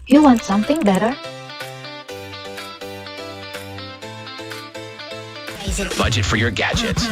You want something better? Budget for your gadgets.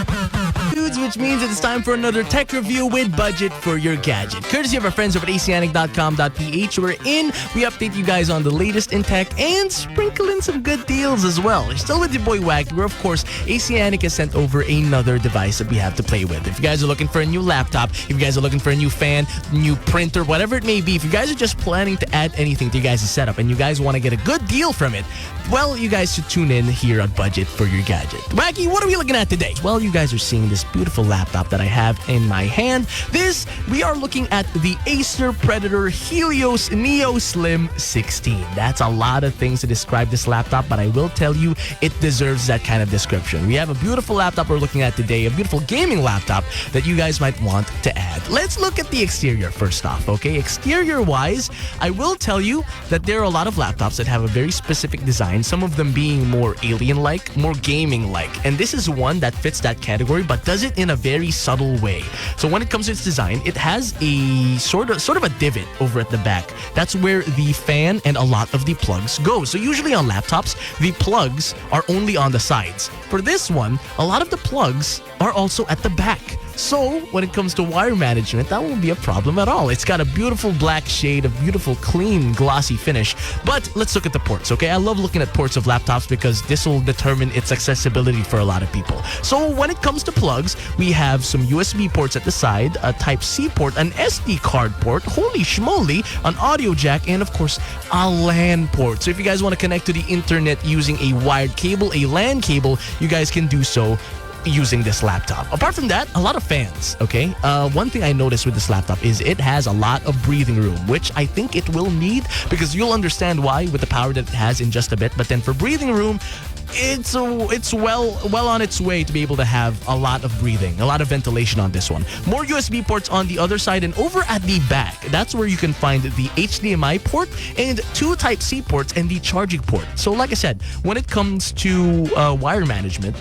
Dudes, which means it's time for another tech review with Budget for Your Gadget. Courtesy of our friends over at asianic.com.ph, wherein we update you guys on the latest in tech and sprinkle in some good deals as well. Still with your boy Wacky, where of course Asianic has sent over another device that we have to play with. If you guys are looking for a new laptop, if you guys are looking for a new fan, new printer, whatever it may be, if you guys are just planning to add anything to your guys' setup and you guys want to get a good deal from it, well, you guys should tune in here on Budget for Your Gadget. Wacky, what are we looking at today? Well, you guys are seeing this beautiful laptop that I have in my hand. We are looking at the Acer Predator Helios Neo Slim 16. That's a lot of things to describe this laptop, but I will tell you, it deserves that kind of description. We have a beautiful laptop we're looking at today, a beautiful gaming laptop that you guys might want to add. Let's look at the exterior first off, okay? Exterior-wise, I will tell you that there are a lot of laptops that have a very specific design, some of them being more alien-like, more gaming-like. And this is one that fits that category, but does it in a very subtle way. So when it comes to its design, it has a sort of a divot over at the back. That's where the fan and a lot of the plugs go. So usually on laptops, the plugs are only on the sides. For this one, a lot of the plugs are also at the back. So when it comes to wire management, that won't be a problem at all. It's got a beautiful black shade, a beautiful, clean, glossy finish. But let's look at the ports, okay? I love looking at ports of laptops because this will determine its accessibility for a lot of people. So when it comes to plugs, we have some USB ports at the side, a Type-C port, an SD card port, holy schmoly, an audio jack, and of course, a LAN port. So if you guys want to connect to the internet using a wired cable, a LAN cable, you guys can do so using this laptop. Apart from that, a lot of fans, okay? One thing I noticed with this laptop is it has a lot of breathing room, which I think it will need because you'll understand why with the power that it has in just a bit. But then for breathing room, it's well on its way to be able to have a lot of breathing, a lot of ventilation on this one. More USB ports on the other side, and over at the back, that's where you can find the HDMI port and 2 Type-C ports and the charging port. So like I said, when it comes to wire management,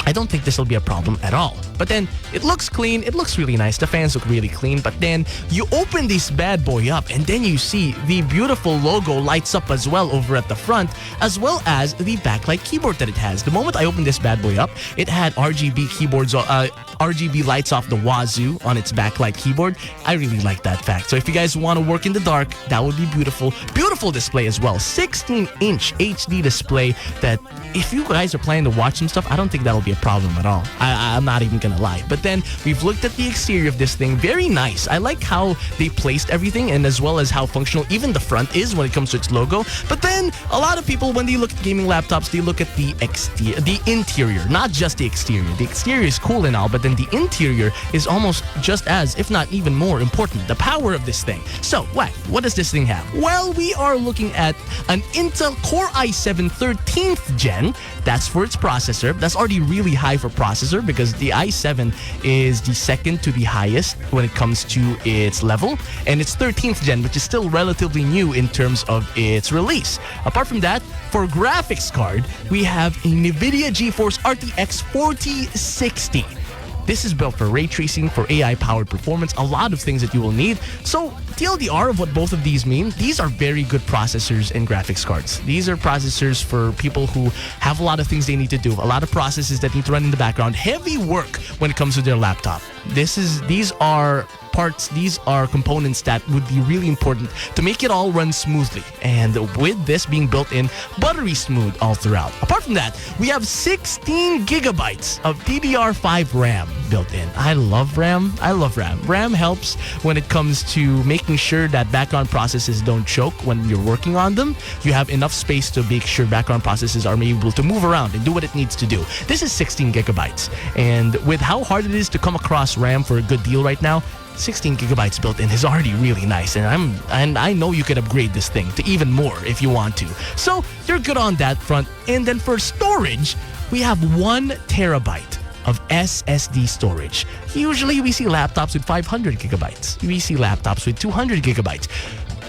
I don't think this will be a problem at all. But then, it looks clean. It looks really nice. The fans look really clean. But then, you open this bad boy up and then you see the beautiful logo lights up as well over at the front, as well as the backlight keyboard that it has. The moment I opened this bad boy up, it had RGB keyboards, RGB lights off the wazoo on its backlight keyboard. I really like that fact. So if you guys want to work in the dark, that would be beautiful. Beautiful display as well. 16-inch HD display that if you guys are planning to watch some stuff, I don't think that'll be a problem at all. I'm not even gonna lie. But then we've looked at the exterior of this thing. Very nice. I like how they placed everything and as well as how functional even the front is when it comes to its logo. But then a lot of people, when they look at gaming laptops, they look at the interior, not just the exterior. The exterior is cool and all, but then the interior is almost just as, if not even more important, the power of this thing. So, what does this thing have? Well, we are looking at an Intel Core i7 13th gen. That's for its processor. That's already really high for processor because the i7 is the second to the highest when it comes to its level, and it's 13th gen, which is still relatively new in terms of its release. Apart from that, for graphics card, we have a NVIDIA GeForce RTX 4060. This is built for ray tracing, for AI-powered performance, a lot of things that you will need. So, TLDR of what both of these mean, these are very good processors and graphics cards. These are processors for people who have a lot of things they need to do, a lot of processes that need to run in the background, heavy work when it comes to their laptop. These are parts, these are components that would be really important to make it all run smoothly. And with this being built in, buttery smooth all throughout. Apart from that, we have 16 gigabytes of DDR5 RAM built in. I love RAM. RAM helps when it comes to making sure that background processes don't choke when you're working on them. You have enough space to make sure background processes are able to move around and do what it needs to do. This is 16 gigabytes. And with how hard it is to come across RAM for a good deal right now, 16 gigabytes built in is already really nice, and I know you could upgrade this thing to even more if you want to. So you're good on that front. And then for storage, we have 1 terabyte of SSD storage. Usually we see laptops with 500 gigabytes. We see laptops with 200 gigabytes.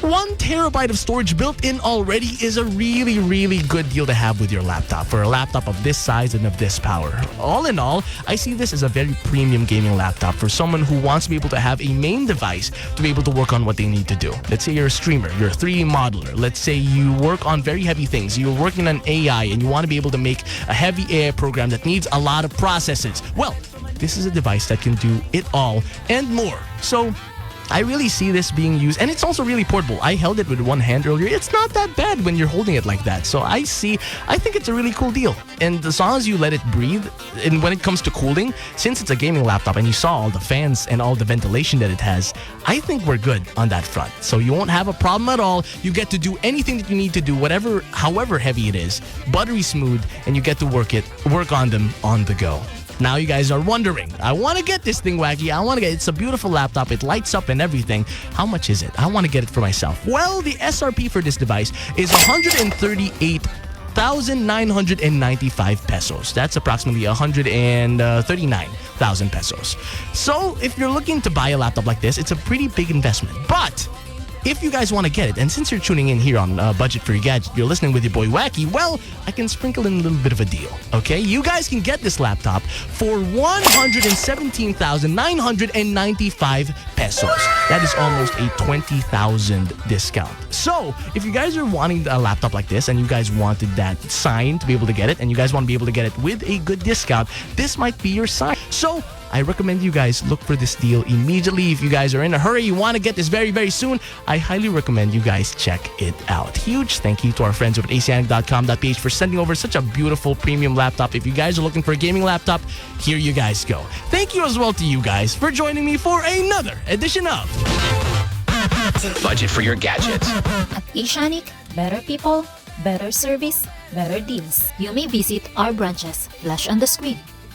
1 terabyte of storage built in already is a really, really good deal to have with your laptop for a laptop of this size and of this power. All in all, I see this as a very premium gaming laptop for someone who wants to be able to have a main device to be able to work on what they need to do. Let's say you're a streamer, you're a 3D modeler. Let's say you work on very heavy things. You're working on AI and you want to be able to make a heavy AI program that needs a lot of processes. Well, this is a device that can do it all and more. So I really see this being used, and it's also really portable. I held it with one hand earlier. It's not that bad when you're holding it like that. So I think it's a really cool deal. And as long as you let it breathe, and when it comes to cooling, since it's a gaming laptop and you saw all the fans and all the ventilation that it has, I think we're good on that front. So you won't have a problem at all. You get to do anything that you need to do, however heavy it is, buttery smooth, and you get to work on them on the go. Now you guys are wondering, I want to get this thing, Wacky. It's a beautiful laptop. It lights up and everything. How much is it? I want to get it for myself. Well, the SRP for this device is 138,995 pesos. That's approximately 139,000 pesos. So if you're looking to buy a laptop like this, it's a pretty big investment. But if you guys want to get it, and since you're tuning in here on Budget for Your Gadget, you're listening with your boy Wacky, well, I can sprinkle in a little bit of a deal, okay? You guys can get this laptop for 117,995 pesos. That is almost a 20,000 discount. So, if you guys are wanting a laptop like this, and you guys wanted that sign to be able to get it, and you guys want to be able to get it with a good discount, this might be your sign. So, I recommend you guys look for this deal immediately. If you guys are in a hurry, you want to get this very, very soon, I highly recommend you guys check it out. Huge thank you to our friends over at asianic.com.ph for sending over such a beautiful premium laptop. If you guys are looking for a gaming laptop, here you guys go. Thank you as well to you guys for joining me for another edition of Budget for Your Gadgets. At Asianic, better people, better service, better deals. You may visit our branches, flash on the screen.